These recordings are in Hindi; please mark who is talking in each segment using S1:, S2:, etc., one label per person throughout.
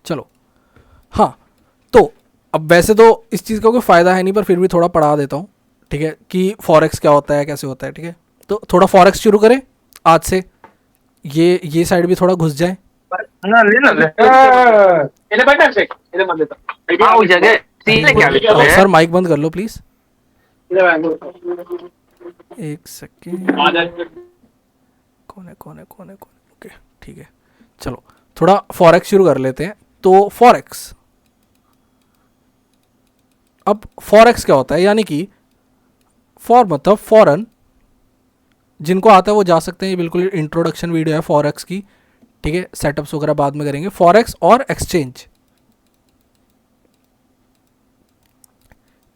S1: चलो, हाँ, तो अब वैसे तो इस चीज़ का कोई फ़ायदा है नहीं, पर फिर भी थोड़ा पढ़ा देता हूँ, ठीक है, कि फॉरेक्स क्या होता है, कैसे होता है, ठीक है। तो थोड़ा फॉरेक्स शुरू करें आज से, ये साइड भी थोड़ा घुस जाए।
S2: ना ले ना ले इले बैठा से इले मत देता आओ जगह सीले क्या लिखा है
S1: सर माइक बंद कर लो प्लीज़,
S2: इले बैंगो
S1: एक सेकेंड। कौन है, ओके, ठीक है। चलो थोड़ा फॉरेक्स शुरू कर लेते हैं। तो फॉरेक्स, अब फॉरेक्स क्या होता है, यानी कि फॉर मतलब फॉरेन, जिनको आता है वो जा सकते हैं, ये बिल्कुल इंट्रोडक्शन वीडियो है फॉरेक्स की, ठीक है। सेटअप्स वगैरह बाद में करेंगे। फॉरेक्स और एक्सचेंज,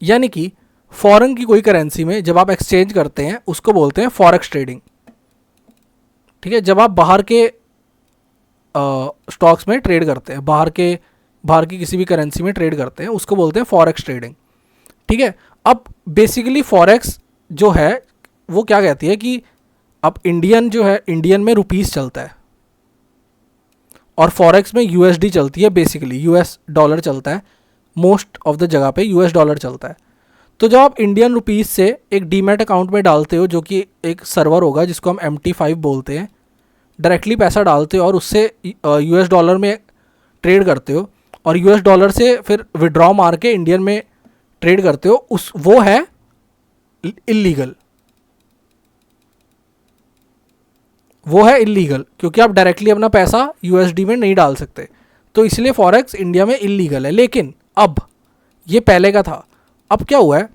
S1: यानी कि फॉरेन की कोई करेंसी में जब आप एक्सचेंज करते हैं उसको बोलते हैं फॉरेक्स ट्रेडिंग, ठीक है। जब आप बाहर के स्टॉक्स में ट्रेड करते हैं, बाहर की किसी भी करेंसी में ट्रेड करते हैं, उसको बोलते हैं फॉरेक्स ट्रेडिंग, ठीक है। अब बेसिकली फॉरेक्स जो है वो क्या कहती है कि अब इंडियन जो है, इंडियन में रुपीस चलता है और फॉरेक्स में यूएसडी चलती है, बेसिकली यूएस डॉलर चलता है, मोस्ट ऑफ द जगह पे यूएस डॉलर चलता है। तो जब आप इंडियन रुपीस से एक डीमैट अकाउंट में डालते हो, जो कि एक सर्वर होगा जिसको हम MT5 बोलते हैं, डायरेक्टली पैसा डालते हो और उससे यूएस डॉलर में ट्रेड करते हो, और यूएस डॉलर से फिर विड्रॉ मार के इंडियन में ट्रेड करते हो, उस वो है इलीगल, वो है इलीगल, क्योंकि आप डायरेक्टली अपना पैसा यूएसडी में नहीं डाल सकते। तो इसलिए फॉरेक्स इंडिया में इलीगल है। लेकिन अब ये पहले का था, अब क्या हुआ है,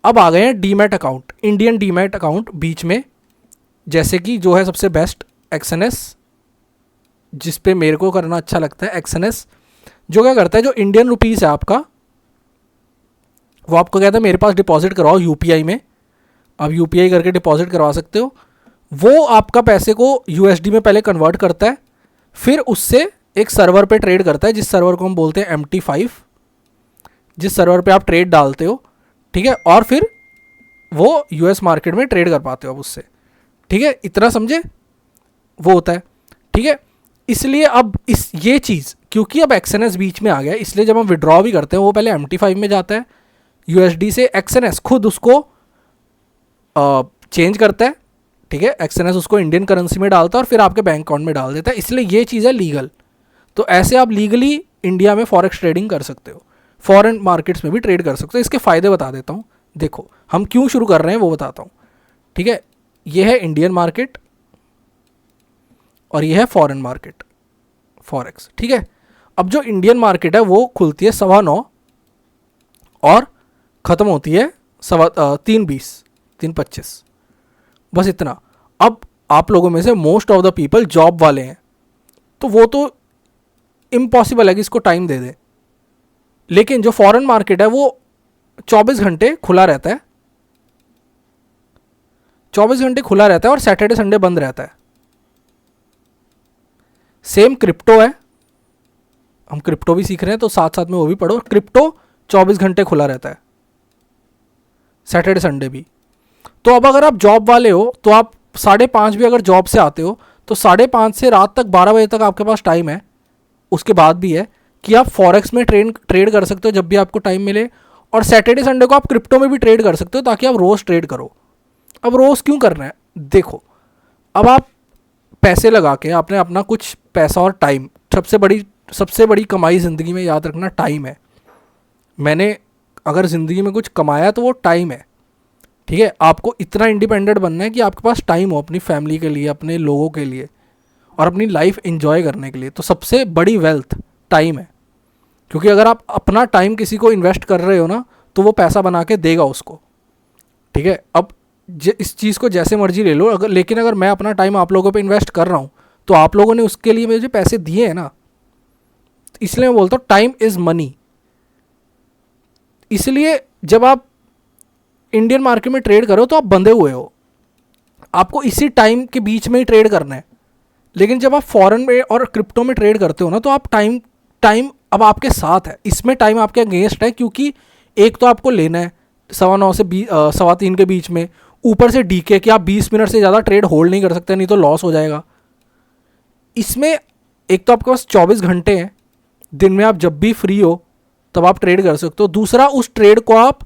S1: अब आ गए हैं demat account, Indian demat account बीच में, जैसे कि जो है सबसे बेस्ट एक्सएनएस, जिस पे मेरे को करना अच्छा लगता है एक्सएनएस। जो क्या करता है, जो इंडियन रुपीस है आपका, वो आपको कहता है मेरे पास डिपॉजिट करवाओ यूपीआई में, आप यूपीआई करके डिपॉजिट करवा सकते हो। वो आपका पैसे को यूएसडी में पहले कन्वर्ट करता है, फिर उससे एक सर्वर पे ट्रेड करता है, जिस सर्वर को हम बोलते हैं MT5, जिस सर्वर पे आप ट्रेड डालते हो, ठीक है, और फिर वो यूएस मार्केट में ट्रेड कर पाते हो आप उससे, ठीक है। इतना समझे, वो होता है, ठीक है। इसलिए अब इस ये चीज़, क्योंकि अब एक्सएनएस बीच में आ गया, इसलिए जब हम विड्रॉ भी करते हैं वो पहले MT5 में जाता है यूएसडी से, एक्सएनएस खुद उसको चेंज करता है, ठीक है। एक्सएनएस उसको इंडियन करेंसी में डालता है और फिर आपके बैंक अकाउंट में डाल देता है, इसलिए ये चीज़ है लीगल। तो ऐसे आप लीगली इंडिया में फॉरेक्स ट्रेडिंग कर सकते हो, फॉरेन मार्केट्स में भी ट्रेड कर सकते हो। इसके फ़ायदे बता देता हूँ, देखो हम क्यों शुरू कर रहे हैं वो बताता हूँ, ठीक है। ये है इंडियन मार्केट और ये है फॉरेन मार्केट, फॉरेक्स, ठीक है। अब जो इंडियन मार्केट है वो खुलती है 9:15 और ख़त्म होती है 3:20, 3:25, बस इतना। अब आप लोगों में से most of the people job वाले हैं, तो वो तो इम्पॉसिबल है कि इसको टाइम दे दे। लेकिन जो फॉरेन मार्केट है वो 24 घंटे खुला रहता है, 24 घंटे खुला रहता है और सैटरडे संडे बंद रहता है। सेम क्रिप्टो है, हम क्रिप्टो भी सीख रहे हैं तो साथ साथ में वो भी पढ़ो। क्रिप्टो 24 घंटे खुला रहता है, सैटरडे संडे भी। तो अब अगर आप जॉब वाले हो तो आप 5:30 भी अगर जॉब से आते हो तो 5:30 से रात तक 12 बजे तक आपके पास टाइम है, उसके बाद भी है कि आप फॉरेक्स में ट्रेड कर सकते हो जब भी आपको टाइम मिले, और सैटरडे संडे को आप क्रिप्टो में भी ट्रेड कर सकते हो, ताकि आप रोज़ ट्रेड करो। अब रोज़ क्यों करना है, देखो, अब आप पैसे लगा के आपने अपना कुछ पैसा और टाइम, सबसे बड़ी कमाई ज़िंदगी में याद रखना टाइम है। मैंने अगर ज़िंदगी में कुछ कमाया तो वो टाइम है, ठीक है। आपको इतना इंडिपेंडेंट बनना है कि आपके पास टाइम हो अपनी फैमिली के लिए, अपने लोगों के लिए, और अपनी लाइफ एंजॉय करने के लिए। तो सबसे बड़ी वेल्थ टाइम है, क्योंकि अगर आप अपना टाइम किसी को इन्वेस्ट कर रहे हो ना, तो वो पैसा बना के देगा उसको, ठीक है। अब इस चीज़ को जैसे मर्जी ले लो, लेकिन अगर मैं अपना टाइम आप लोगों पे इन्वेस्ट कर रहा हूँ तो आप लोगों ने उसके लिए मुझे पैसे दिए हैं ना, इसलिए मैं बोलता हूँ टाइम इज़ मनी। इसलिए जब आप इंडियन मार्केट में ट्रेड करो तो आप बंधे हुए हो, आपको इसी टाइम के बीच में ही ट्रेड करना है। लेकिन जब आप फॉरेन में और क्रिप्टो में ट्रेड करते हो ना, तो आप टाइम अब आपके साथ है, इसमें टाइम आपके अगेंस्ट है, क्योंकि एक तो आपको लेना है 9:15 से 3:15 के बीच में, ऊपर से डीके कि आप 20 मिनट से ज़्यादा ट्रेड होल्ड नहीं कर सकते, नहीं तो लॉस हो जाएगा। इसमें एक तो आपके पास 24 घंटे हैं दिन में आप जब भी फ्री हो तब आप ट्रेड कर सकते हो। दूसरा, उस ट्रेड को आप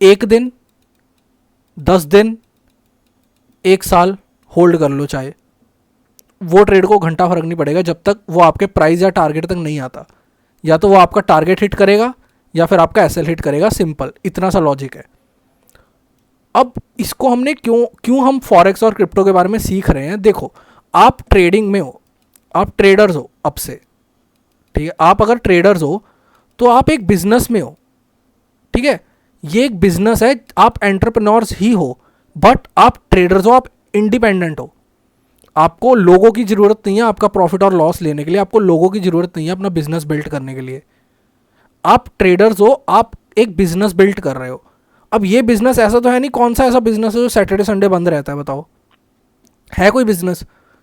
S1: 1 दिन, 10 दिन, 1 साल होल्ड कर लो, चाहे वो ट्रेड को घंटा फर्क नहीं पड़ेगा जब तक वो आपके प्राइस या टारगेट तक नहीं आता। या तो वो आपका टारगेट हिट करेगा या फिर आपका एसएल हिट करेगा, सिंपल, इतना सा लॉजिक है। अब इसको हमने क्यों हम फॉरेक्स और क्रिप्टो के बारे में सीख रहे हैं? देखो, आप ट्रेडिंग में हो, आप ट्रेडर्स हो अब से, ठीक है? आप अगर ट्रेडर्स हो तो आप एक बिजनेस में हो, ठीक है? ये एक बिजनेस है, आप एंटरप्रेन्योर्स ही हो, बट आप ट्रेडर्स हो, आप इंडिपेंडेंट हो। आपको लोगों की ज़रूरत नहीं है आपका प्रॉफिट और लॉस लेने के लिए, आपको लोगों की ज़रूरत नहीं है अपना बिजनेस बिल्ड करने के लिए। आप ट्रेडर्स हो, आप एक बिजनेस बिल्ड कर रहे हो। अब ये बिजनेस ऐसा तो है नहीं, कौन सा ऐसा बिजनेस है जो सैटरडे संडे बंद रहता है, बताओ? है कोई बिजनेस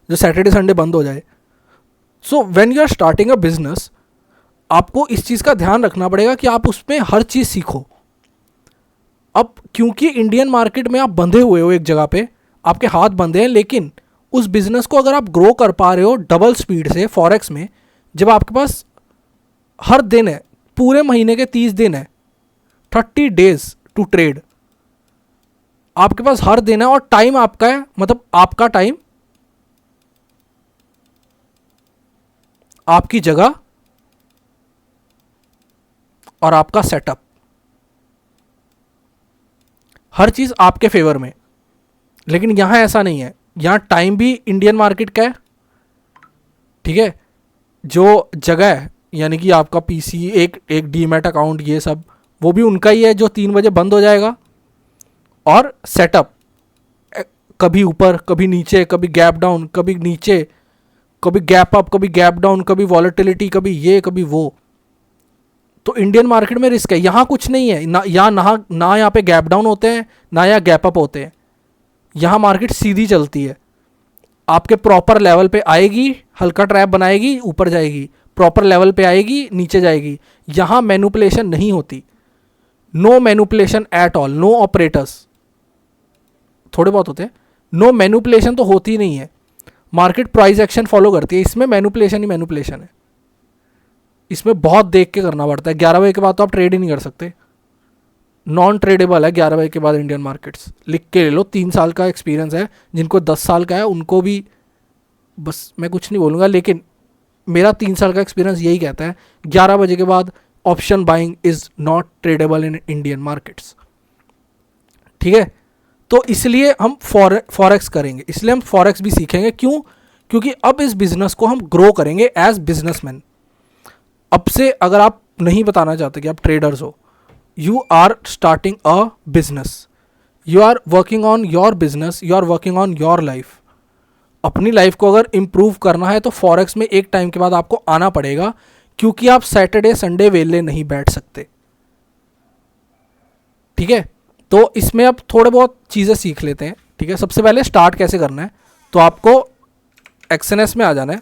S1: जो सैटरडे संडे बंद हो जाए? So when you are starting a business, आपको इस चीज़ का ध्यान रखना पड़ेगा कि आप उसमें हर चीज़ सीखो। अब क्योंकि इंडियन मार्केट में आप बंधे हुए हो एक जगह पे, आपके हाथ बंधे हैं, लेकिन उस बिजनेस को अगर आप ग्रो कर पा रहे हो डबल स्पीड से फॉरेक्स में, जब आपके पास हर दिन है, पूरे महीने के 30 दिन है, 30 days टू ट्रेड, आपके पास हर दिन है और टाइम आपका है, मतलब आपका टाइम, आपकी जगह और आपका सेटअप, हर चीज़ आपके फेवर में। लेकिन यहां ऐसा नहीं है, यहां टाइम भी इंडियन मार्केट का है, ठीक है? जो जगह है, यानी कि आपका पीसी, एक डीमैट अकाउंट, ये सब वो भी उनका ही है जो 3 बजे बंद हो जाएगा। और सेटअप, कभी ऊपर कभी नीचे, कभी गैप डाउन कभी नीचे, कभी गैप अप कभी गैप डाउन, कभी वॉलेटिलिटी, कभी ये कभी वो। तो इंडियन मार्केट में रिस्क है, यहाँ कुछ नहीं है ना, ना यहाँ पे गैप डाउन होते हैं, ना यहाँ गैप अप होते हैं। यहाँ मार्केट सीधी चलती है, आपके प्रॉपर लेवल पे आएगी, हल्का ट्रैप बनाएगी, ऊपर जाएगी, प्रॉपर लेवल पे आएगी, नीचे जाएगी। यहाँ मैनिपुलेशन नहीं होती, no manipulation at all, no operators, थोड़े बहुत होते हैं, नो मैनिपुलेशन तो होती नहीं है। मार्केट प्राइस एक्शन फॉलो करती है, इसमें मैनिपुलेशन ही मैनिपुलेशन है। इसमें बहुत देख के करना पड़ता है। 11 बजे के बाद तो आप ट्रेड ही नहीं कर सकते, नॉन ट्रेडेबल है 11 बजे के बाद इंडियन मार्केट्स, लिख के ले लो। 3 साल का एक्सपीरियंस है, जिनको 10 साल का है उनको भी, बस मैं कुछ नहीं बोलूँगा, लेकिन मेरा 3 साल का एक्सपीरियंस यही कहता है 11 बजे के बाद option buying is not tradable in Indian markets, ठीक है? तो इसलिए हम फॉरेक्स करेंगे, इसलिए हम फॉरेक्स भी सीखेंगे। क्यों? क्योंकि अब इस बिजनेस को हम ग्रो करेंगे एज बिजनेसमैन। अब से अगर आप नहीं बताना चाहते कि आप ट्रेडर्स हो, you are starting a business, you are working on your business, you are working on your life. अपनी लाइफ को अगर इम्प्रूव करना है तो फॉरेक्स में एक टाइम के बाद आपको आना पड़ेगा, क्योंकि आप सैटरडे संडे वेले नहीं बैठ सकते, ठीक है? तो इसमें अब थोड़े बहुत चीज़ें सीख लेते हैं, ठीक है? सबसे पहले स्टार्ट कैसे करना है, तो आपको एक्सएनएस में आ जाना है,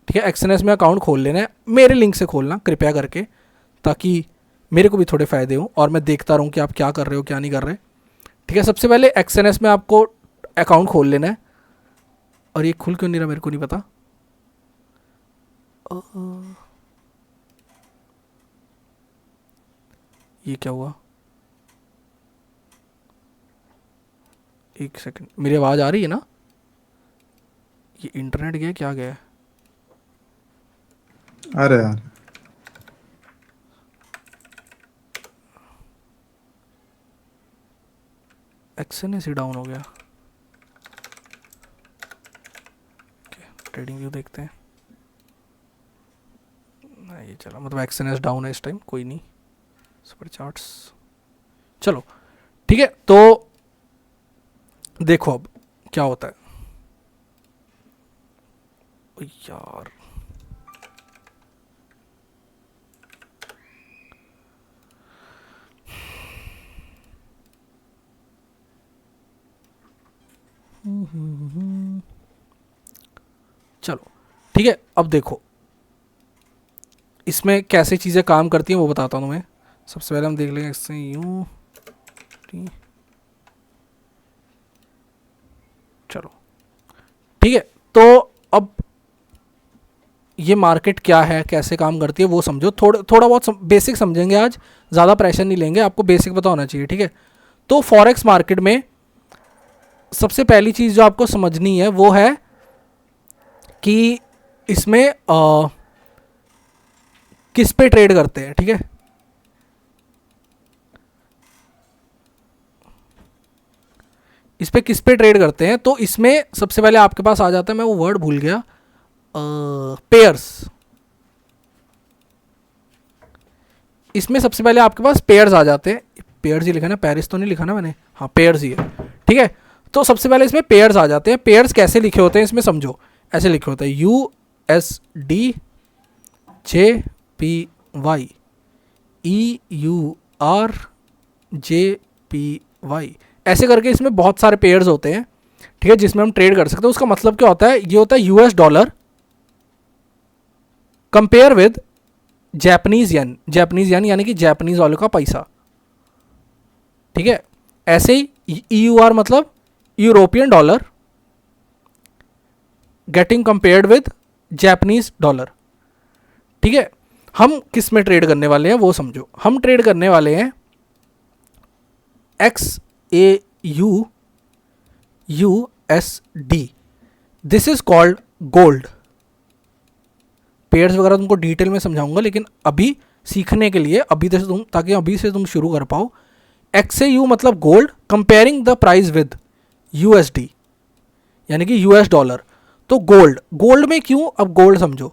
S1: ठीक है? एक्सएनएस में अकाउंट खोल लेना है, मेरे लिंक से खोलना कृपया करके, ताकि मेरे को भी थोड़े फ़ायदे हों और मैं देखता रहूँ कि आप क्या कर रहे हो क्या नहीं कर रहे, ठीक है? सबसे पहले एक्सएनएस में आपको अकाउंट खोल लेना है। और ये खुल क्यों नहीं रहा मेरे को नहीं पता, ये क्या हुआ? एक सेकंड, मेरी आवाज़ आ रही है ना? ये इंटरनेट गया क्या गया?
S3: अरे यार,
S1: एक्सएनएस ही डाउन हो गया। ट्रेडिंग व्यू देखते हैं, नहीं ये चला, मतलब एक्सएनएस डाउन है इस टाइम, कोई नहीं। सुपर चार्ट्स, चलो ठीक है। तो देखो अब क्या होता है। ओ यार, चलो ठीक है। अब देखो इसमें कैसे चीज़ें काम करती हैं वो बताता हूँ तुम्हें। सबसे पहले हम देख लेंगे इससे यूँ, चलो ठीक है। तो अब ये मार्केट क्या है, कैसे काम करती है वो समझो। थोड़ा बहुत बेसिक समझेंगे आज, ज़्यादा प्रेशर नहीं लेंगे, आपको बेसिक पता होना चाहिए, ठीक है। तो फॉरेक्स मार्केट में सबसे पहली चीज़ जो आपको समझनी है वो है कि इसमें किस पे ट्रेड करते हैं, ठीक है। इस पे किस पे ट्रेड करते हैं, तो इसमें सबसे पहले आपके पास आ जाता है, मैं वो वर्ड भूल गया, पेयर्स। इसमें सबसे पहले आपके पास पेयर्स आ जाते हैं। पेयर्स ही लिखा ना, पेरिस तो नहीं लिखा ना मैंने, हाँ पेयर्स ही है, ठीक है। तो सबसे पहले इसमें पेयर्स आ जाते हैं। पेयर्स कैसे लिखे होते हैं इसमें समझो, ऐसे लिखे होते हैं USD JPY EURJPY, ऐसे करके इसमें बहुत सारे पेयर्स होते हैं, ठीक है, जिसमें हम ट्रेड कर सकते हैं। उसका मतलब क्या होता है, ये होता है US dollar compare with Japanese yen, Japanese येन यानी कि जैपनीज वालों का पैसा, ठीक है। ऐसे ही EUR मतलब European dollar getting compared with Japanese dollar, ठीक है। हम किस में ट्रेड करने वाले हैं वो समझो। हम ट्रेड करने वाले हैं XAUUSD, this is called gold. Pairs वगैरह तुमको डिटेल में समझाऊंगा, लेकिन अभी सीखने के लिए ताकि अभी से तुम शुरू कर पाओ। XAU मतलब gold comparing the price with USD यानी कि US डॉलर। तो गोल्ड में क्यों, अब गोल्ड समझो।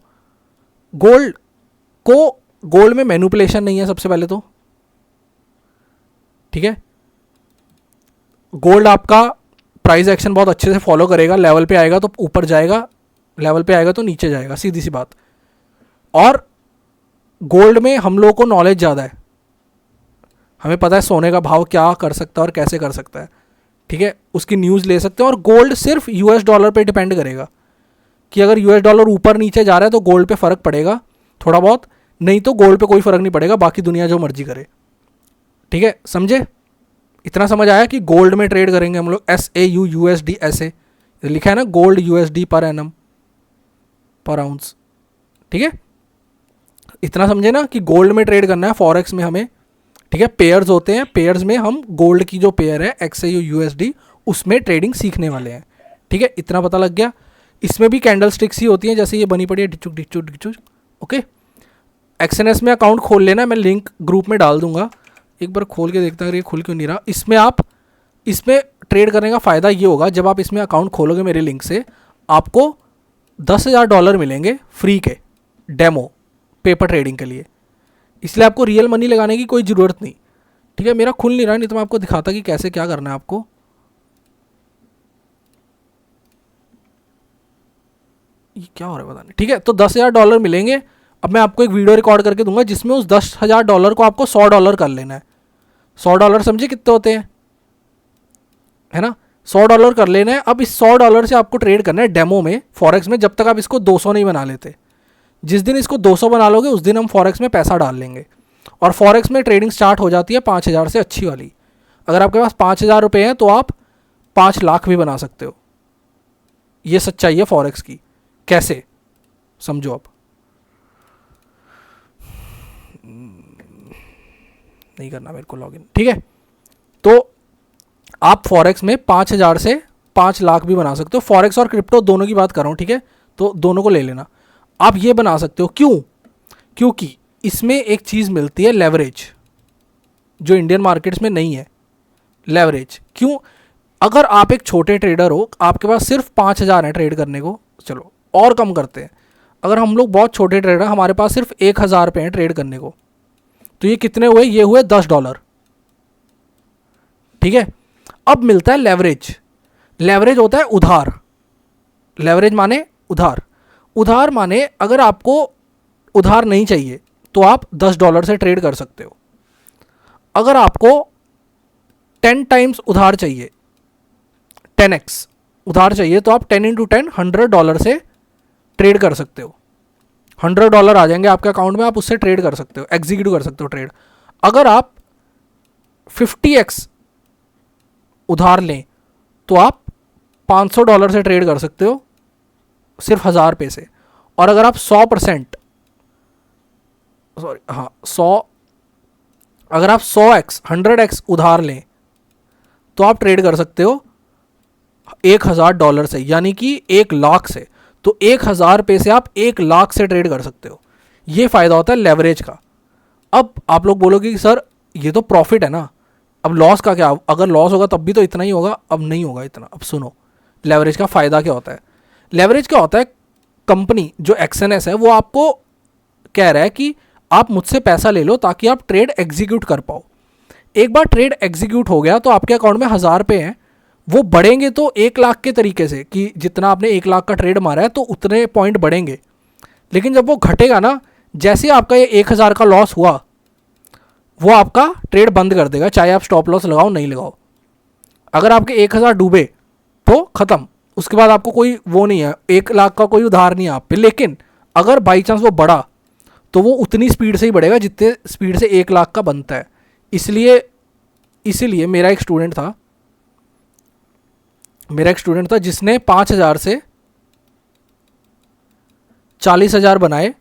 S1: गोल्ड में मैनिपुलेशन नहीं है सबसे पहले तो, ठीक है। गोल्ड आपका प्राइस एक्शन बहुत अच्छे से फॉलो करेगा, लेवल पे आएगा तो ऊपर जाएगा, लेवल पे आएगा तो नीचे जाएगा, सीधी सी बात। और गोल्ड में हम लोगों को नॉलेज ज़्यादा है, हमें पता है सोने का भाव क्या कर सकता है और कैसे कर सकता है, ठीक है, उसकी न्यूज़ ले सकते हैं। और गोल्ड सिर्फ US डॉलर पे डिपेंड करेगा कि अगर US डॉलर ऊपर नीचे जा रहा है तो गोल्ड पे फ़र्क पड़ेगा थोड़ा बहुत, नहीं तो गोल्ड पे कोई फ़र्क नहीं पड़ेगा, बाकी दुनिया जो मर्जी करे, ठीक है, समझे। इतना समझ आया कि गोल्ड में ट्रेड करेंगे हम लोग, SAUUSD ऐसे लिखा है ना, गोल्ड USD पर एनम पर आउंस, ठीक है। इतना समझे ना कि गोल्ड में ट्रेड करना है फॉरेक्स में हमें, ठीक है। पेयर्स होते हैं, पेयर्स में हम गोल्ड की जो पेयर है XAUUSD उसमें ट्रेडिंग सीखने वाले हैं, ठीक है। इतना पता लग गया। इसमें भी कैंडल स्टिक्स ही होती हैं जैसे ये बनी पड़ी है, डिचुक डिचुक डिचुक, ओके। XNS में अकाउंट खोल लेना, मैं लिंक ग्रुप में डाल दूंगा, एक बार खोल के देखता, अगर ये खुल क्यों नहीं रहा। इसमें ट्रेड करने का फ़ायदा ये होगा, जब आप इसमें अकाउंट खोलोगे मेरे लिंक से, आपको $10,000 मिलेंगे फ्री के डेमो पेपर ट्रेडिंग के लिए, इसलिए आपको रियल मनी लगाने की कोई ज़रूरत नहीं, ठीक है। मेरा खुल नहीं रहा, नहीं तो मैं आपको दिखाता कि कैसे क्या करना है आपको। ये क्या हो रहा है पता नहीं, ठीक है। तो $10,000 मिलेंगे। अब मैं आपको एक वीडियो रिकॉर्ड करके दूंगा जिसमें उस $10,000 को आपको $100 कर लेना है। $100 समझे कितने होते हैं, है ना, $100 कर लेना है। अब इस $100 से आपको ट्रेड करना है डेमो में फॉरेक्स में, जब तक आप इसको 200 नहीं बना लेते। जिस दिन इसको 200 बना लोगे उस दिन हम फॉरेक्स में पैसा डाल लेंगे, और फॉरेक्स में ट्रेडिंग स्टार्ट हो जाती है 5,000 से, अच्छी वाली। अगर आपके पास 5,000 रुपये हैं तो आप 5 लाख भी बना सकते हो। ये सच्चाई है फॉरेक्स की। कैसे समझो आप, नहीं करना मेरे को लॉगिन, ठीक है। तो आप फॉरेक्स में 5,000 से 5 लाख भी बना सकते हो। फॉरेक्स और क्रिप्टो दोनों की बात कर रहा हूँ, ठीक है, तो दोनों को ले लेना। आप ये बना सकते हो, क्यों, क्योंकि इसमें एक चीज़ मिलती है लेवरेज, जो इंडियन मार्केट्स में नहीं है। लेवरेज क्यों, अगर आप एक छोटे ट्रेडर हो, आपके पास सिर्फ 5,000 है ट्रेड करने को, चलो और कम करते हैं, अगर हम लोग बहुत छोटे ट्रेडर, हमारे पास सिर्फ 1,000 रुपये हैं ट्रेड करने को, तो ये कितने हुए, ये हुए $10, ठीक है। अब मिलता है लेवरेज। लेवरेज होता है उधार। लेवरेज माने उधार। उधार माने अगर आपको उधार नहीं चाहिए तो आप $10 से ट्रेड कर सकते हो। अगर आपको 10 टाइम्स उधार चाहिए, 10x उधार चाहिए, तो आप 10 × 10 $100 से ट्रेड कर सकते हो। $100 आ जाएंगे आपके अकाउंट में, आप उससे ट्रेड कर सकते हो, एग्जीक्यूट कर सकते हो ट्रेड। अगर आप 50x उधार लें तो आप $500 से ट्रेड कर सकते हो, सिर्फ 1,000 रुपये से। और अगर आप 100%, सॉरी हाँ 100, अगर आप 100x 100x उधार लें तो आप ट्रेड कर सकते हो $1000 से, यानी कि 1 लाख से। तो 1000 पे से आप 1 लाख से ट्रेड कर सकते हो। ये फ़ायदा होता है लेवरेज का। अब आप लोग बोलोगे कि सर ये तो प्रॉफिट है ना, अब लॉस का क्या? अगर लॉस होगा तब भी तो इतना ही होगा। अब नहीं होगा इतना। अब सुनो लेवरेज का फ़ायदा क्या होता है। लेवरेज क्या होता है, कंपनी जो एक्सएनएस है वो आपको कह रहा है कि आप मुझसे पैसा ले लो ताकि आप ट्रेड एग्जीक्यूट कर पाओ। एक बार ट्रेड एग्जीक्यूट हो गया तो आपके अकाउंट में 1000 रुपये हैं, वो बढ़ेंगे तो 1 लाख के तरीके से कि जितना आपने 1 लाख का ट्रेड मारा है तो उतने पॉइंट बढ़ेंगे। लेकिन जब वो घटेगा ना, जैसे ही आपका ये 1000 का लॉस हुआ वो आपका ट्रेड बंद कर देगा, चाहे आप स्टॉप लॉस लगाओ नहीं लगाओ। अगर आपके 1000 डूबे तो ख़त्म, उसके बाद आपको कोई वो नहीं है, 1 लाख का कोई उधार नहीं है आप पे। लेकिन अगर बाई चांस वो बढ़ा तो वो उतनी स्पीड से ही बढ़ेगा जितने स्पीड से 1 लाख का बनता है। इसीलिए मेरा एक स्टूडेंट था जिसने 5000 से 40,000 बनाए,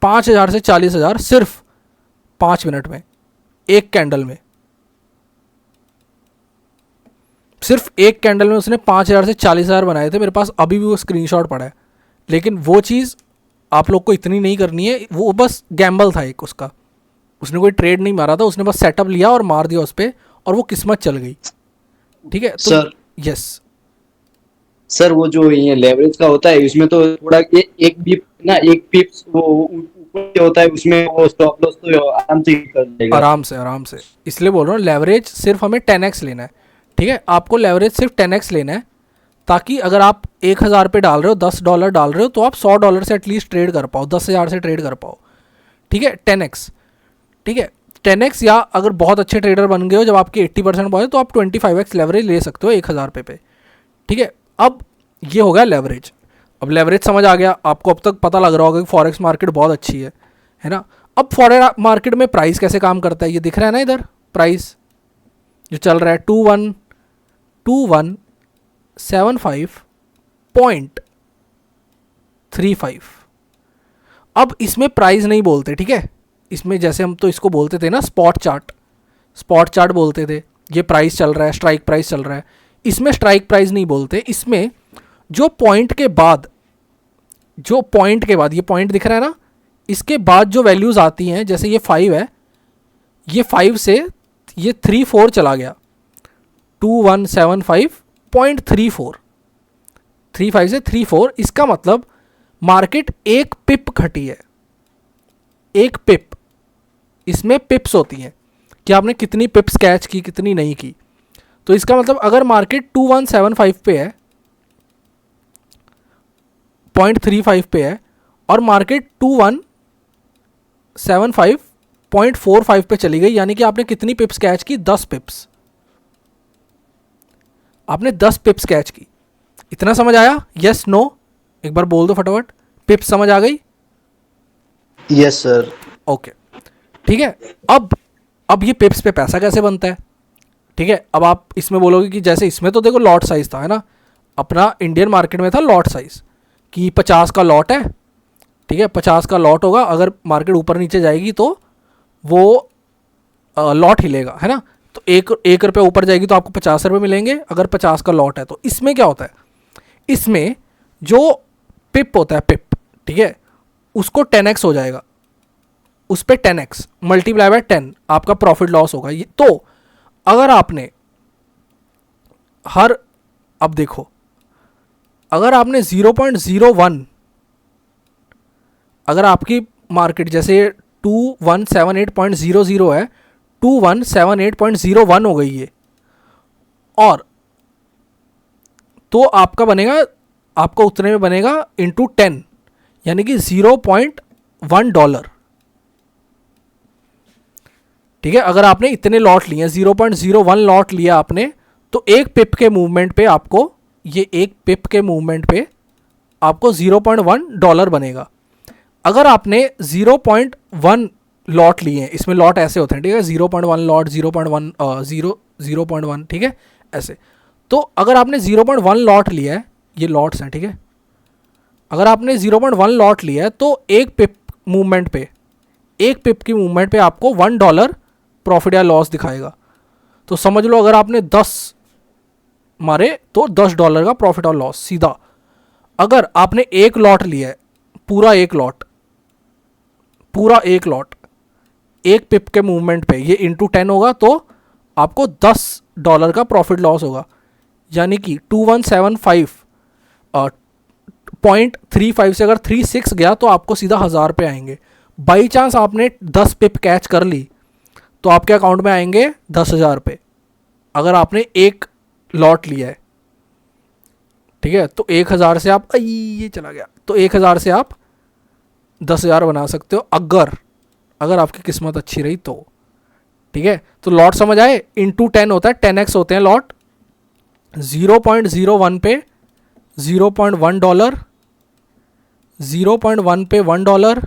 S1: 5000 से 40,000 सिर्फ 5 मिनट में, एक कैंडल में। सिर्फ एक कैंडल में उसने 5000 से 40,000 बनाए थे। मेरे पास अभी भी वो स्क्रीनशॉट पड़ा है। लेकिन वो चीज़ आप लोग को इतनी नहीं करनी है, वो बस गैम्बल था एक उसका। उसने कोई ट्रेड नहीं मारा था, उसने बस सेटअप लिया और मार दिया उस पर, और वो किस्मत चल गई। ठीक है तो
S3: सर
S1: यस
S3: सर वो जो ये लेवरेज का होता है इसमें तो थोड़ा एक बीप ना, एक पिप्स वो ऊपर से होता है, उसमें वो स्टॉप लॉस तो आराम से कर देगा।
S1: आराम से इसलिए बोल रहा हूँ लेवरेज सिर्फ हमें 10x लेना है। ठीक है, आपको लेवरेज सिर्फ 10x लेना है, ताकि अगर आप 1000 पे डाल रहे हो, $10 डाल रहे हो, तो आप $100 से एटलीस्ट ट्रेड कर पाओ, 10,000 से ट्रेड कर पाओ। ठीक है 10x। ठीक है 10x, या अगर बहुत अच्छे ट्रेडर बन गए हो जब आपके 80% पहुंचे तो आप 25x लेवरेज ले सकते हो 1000 पे। ठीक है, अब ये हो गया लेवरेज। अब लेवरेज समझ आ गया आपको, अब तक पता लग रहा होगा कि फॉरेक्स मार्केट बहुत अच्छी है ना। अब फॉरेक्स मार्केट में प्राइस कैसे काम करता है ये दिख रहा है ना, इधर प्राइस जो चल रहा है 2175.35। अब इसमें प्राइस नहीं बोलते, ठीक है, इसमें जैसे हम तो इसको बोलते थे ना स्पॉट चार्ट बोलते थे। ये प्राइस चल रहा है, स्ट्राइक प्राइस चल रहा है। इसमें स्ट्राइक प्राइस नहीं बोलते, इसमें जो पॉइंट के बाद ये पॉइंट दिख रहा है ना, इसके बाद जो वैल्यूज़ आती हैं, जैसे ये 5 है, ये 5 से ये 3-4 चला गया, 2175.34, 35 से 34। इसका मतलब मार्केट एक पिप घटी है, एक पिप। इसमें पिप्स होती हैं कि आपने कितनी पिप्स कैच की, कितनी नहीं की। तो इसका मतलब अगर मार्केट 2175 पे है, 0.35 पे है, और मार्केट 2175.45 पे चली गई, यानी कि आपने कितनी पिप्स कैच की? 10 पिप्स। आपने 10 पिप्स कैच की। इतना समझ आया? यस नो एक बार बोल दो फटाफट। पिप्स समझ आ गई?
S3: Yes sir.
S1: ओके ठीक है। अब ये पिप्स पे पैसा कैसे बनता है? ठीक है, अब आप इसमें बोलोगे कि जैसे इसमें तो देखो लॉट साइज था, है ना, अपना इंडियन मार्केट में था लॉट साइज कि 50 का लॉट है। ठीक है, 50 का लॉट होगा, अगर मार्केट ऊपर नीचे जाएगी तो वो लॉट हिलेगा, है ना। तो एक रुपये ऊपर जाएगी तो आपको 50 रुपये मिलेंगे, अगर 50 का लॉट है। तो इसमें क्या होता है, इसमें जो पिप होता है, पिप, ठीक है, उसको 10x हो जाएगा, उस पर 10x मल्टीप्लाई बाय 10 आपका प्रॉफिट लॉस होगा। ये तो अगर आपने अब देखो, अगर आपने 0.01, अगर आपकी मार्केट जैसे 2178.00 है, 2178.01 हो गई है, और तो आपका बनेगा, आपको उतने में बनेगा इंटू 10, यानी कि $0.1। ठीक है, अगर आपने इतने लॉट लिए, 0.01 लॉट लिया आपने, तो एक पिप के मूवमेंट पे आपको, ये एक पिप के मूवमेंट पे आपको $0.1 बनेगा। अगर आपने 0.1 लॉट लिए हैं, इसमें लॉट ऐसे होते हैं, ठीक है, 0.1 लॉट, 0.1, ठीक है, ऐसे। तो अगर आपने 0.1 लॉट लिया है, ये लॉट्स हैं, ठीक है, अगर आपने 0.1 लॉट लिया है तो एक पिप मूवमेंट पे, एक पिप की मूवमेंट पे आपको $1 प्रॉफिट या लॉस दिखाएगा। तो समझ लो अगर आपने 10 मारे तो $10 का प्रॉफिट और लॉस सीधा। अगर आपने एक लॉट लिया है, पूरा एक लॉट, एक पिप के मूवमेंट पे, ये इंटू 10 होगा तो आपको $10 का प्रॉफिट लॉस होगा। यानी कि 2175.35 से अगर 36 गया तो आपको सीधा 1000 पे आएंगे। बाई चांस आपने 10 पिप कैच कर ली तो आपके अकाउंट में आएंगे 10,000 पे, अगर आपने एक लॉट लिया है। ठीक है, तो 1000 से आप ये चला गया, तो 1000 से आप 10,000 बना सकते हो अगर आपकी किस्मत अच्छी रही तो। ठीक है, तो लॉट समझ आए, इंटू 10 होता है, 10x होते हैं लॉट। 0.01 पे $0.1, 0.1 पे $1,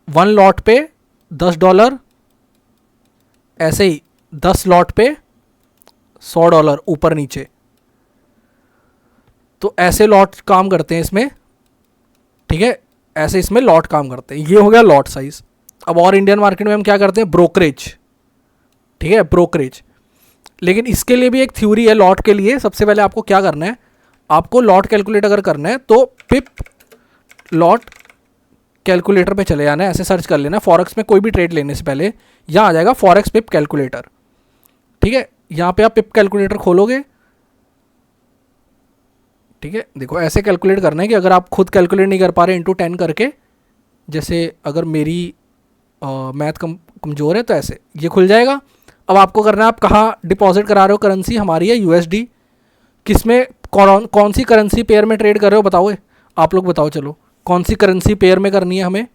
S1: 1 लॉट पे $10, ऐसे ही 10 लॉट पे $100 ऊपर नीचे। तो ऐसे लॉट काम करते हैं इसमें। ठीक है, ऐसे इसमें लॉट काम करते हैं। ये हो गया लॉट साइज। अब और इंडियन मार्केट में हम क्या करते हैं, ब्रोकरेज। ठीक है, ब्रोकरेज। लेकिन इसके लिए भी एक थ्योरी है लॉट के लिए। सबसे पहले आपको क्या करना है, आपको लॉट कैलकुलेट अगर करना है तो पिप लॉट कैलकुलेटर पे चले जाना है, ऐसे सर्च कर लेना। फॉरेक्स में कोई भी ट्रेड लेने से पहले यहाँ आ जाएगा फॉरेक्स पिप कैलकुलेटर। ठीक है, यहाँ पे आप पिप कैलकुलेटर खोलोगे। ठीक है, देखो ऐसे कैलकुलेट करना है कि अगर आप खुद कैलकुलेट नहीं कर पा रहे इंटू 10 करके, जैसे अगर मेरी मैथ कमज़ोर है तो ऐसे ये खुल जाएगा। अब आपको करना है, आप कहाँ डिपॉजिट करा रहे हो, करेंसी हमारी है USD। किस में कौन सी करेंसी पेयर में ट्रेड कर रहे हो बताओ, आप लोग बताओ। चलो कौन सी करेंसी पेयर में करनी है हमें,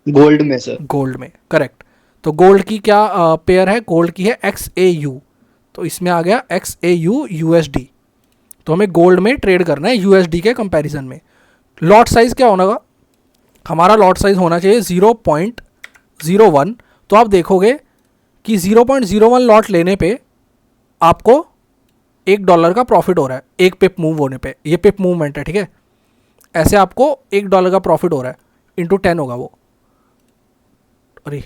S3: गोल्ड में सर।
S1: गोल्ड में, करेक्ट। तो गोल्ड की क्या पेयर है, गोल्ड की है XAU। तो इसमें आ गया XAU USD। तो हमें गोल्ड में ट्रेड करना है USD के कंपैरिजन में। लॉट साइज़ क्या होगा, हमारा लॉट साइज़ होना चाहिए 0.01। तो आप देखोगे कि 0.01 लॉट लेने पे आपको $1 का प्रॉफिट हो रहा है, एक पिप मूव होने पे। ये पिप मूवमेंट है। ठीक है, ऐसे आपको $1 का प्रॉफिट हो रहा है, इंटू 10 होगा वो। अरे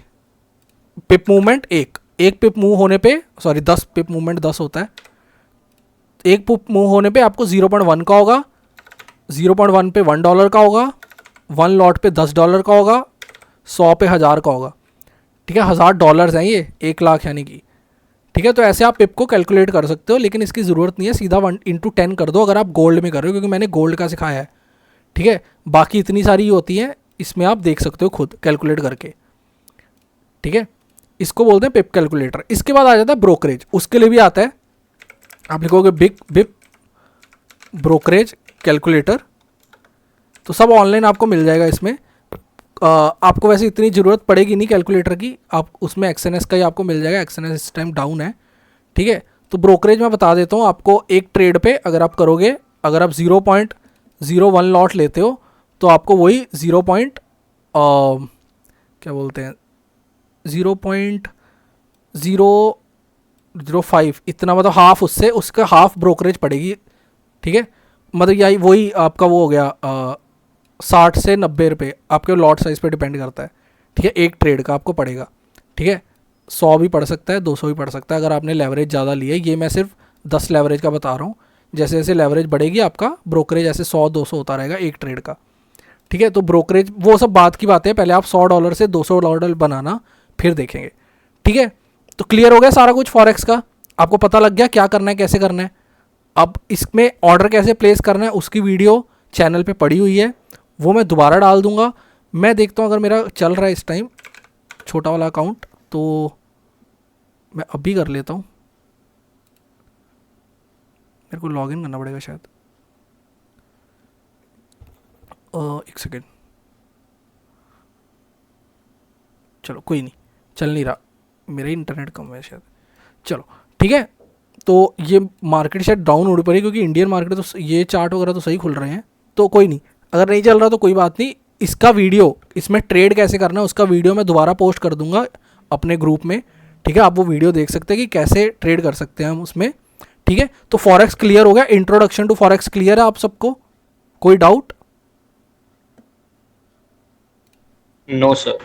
S1: पिप मूवमेंट एक पिप मूव होने पे, सॉरी 10 पिप मूवमेंट 10 होता है। एक पिप मूव होने पे आपको 0.1 का होगा, 0.1 पे $1 का होगा, 1 लॉट पे $10 का होगा, 100 पे 1000 का होगा। ठीक है, $1000 हैं ये, 1 लाख यानी कि। ठीक है, तो ऐसे आप पिप को कैलकुलेट कर सकते हो, लेकिन इसकी ज़रूरत नहीं है, सीधा 1/10 कर दो अगर आप गोल्ड में कर रहे हो, क्योंकि मैंने गोल्ड का सिखाया है। ठीक है, बाकी इतनी सारी होती हैं, इसमें आप देख सकते हो खुद कैलकुलेट करके। ठीक है, इसको बोलते हैं पिप कैलकुलेटर। इसके बाद आ जाता है ब्रोकरेज, उसके लिए भी आता है। आप लिखोगे बिप ब्रोकरेज कैलकुलेटर, तो सब ऑनलाइन आपको मिल जाएगा। इसमें आपको वैसे इतनी ज़रूरत पड़ेगी नहीं कैलकुलेटर की, आप उसमें XNS का ही आपको मिल जाएगा। XNS इस टाइम डाउन है। ठीक है, तो ब्रोकरेज मैं बता देता हूँ आपको। एक ट्रेड पे अगर आप करोगे, अगर आप 0.01 लॉट लेते हो तो आपको वही 0.005 इतना, मतलब हाफ, उससे उसका हाफ ब्रोकरेज पड़ेगी। ठीक है, मतलब यही वही आपका वो हो गया 60 से 90 रुपये, आपके लॉट साइज़ पे डिपेंड करता है। ठीक है, एक ट्रेड का आपको पड़ेगा। ठीक है, 100 भी पड़ सकता है, 200 भी पड़ सकता है अगर आपने लेवरेज ज़्यादा लिया है। ये मैं सिर्फ 10 लेवरेज का बता रहा हूँ। जैसे जैसे लेवरेज बढ़ेगी आपका ब्रोकरेज ऐसे 100-200 होता रहेगा एक ट्रेड का। ठीक है, तो ब्रोकरेज वो सब बात की बात है, पहले आप $100 से $200 बनाना, फिर देखेंगे। ठीक है, तो क्लियर हो गया सारा कुछ फॉरेक्स का, आपको पता लग गया क्या करना है, कैसे करना है। अब इसमें ऑर्डर कैसे प्लेस करना है उसकी वीडियो चैनल पे पड़ी हुई है, वो मैं दोबारा डाल दूंगा। मैं देखता हूँ अगर मेरा चल रहा है इस टाइम छोटा वाला अकाउंट, तो मैं अभी कर लेता हूँ। मेरे को लॉगिन करना पड़ेगा शायद, एक सेकेंड। चलो कोई नहीं, चल नहीं रहा, मेरा इंटरनेट कम है शायद। चलो ठीक है, तो ये मार्केट शायद डाउन हो पड़ी, क्योंकि इंडियन मार्केट तो ये चार्ट वगैरह तो सही खुल रहे हैं। तो कोई नहीं, अगर नहीं चल रहा तो कोई बात नहीं। इसका वीडियो, इसमें ट्रेड कैसे करना है उसका वीडियो मैं दोबारा पोस्ट कर दूंगा अपने ग्रुप में। ठीक है, आप वो वीडियो देख सकते हैं कि कैसे ट्रेड कर सकते हैं हम उसमें। ठीक है, तो फॉरेक्स क्लियर हो गया, इंट्रोडक्शन टू फॉरेक्स क्लियर है आप सबको। कोई डाउट?
S2: No sir.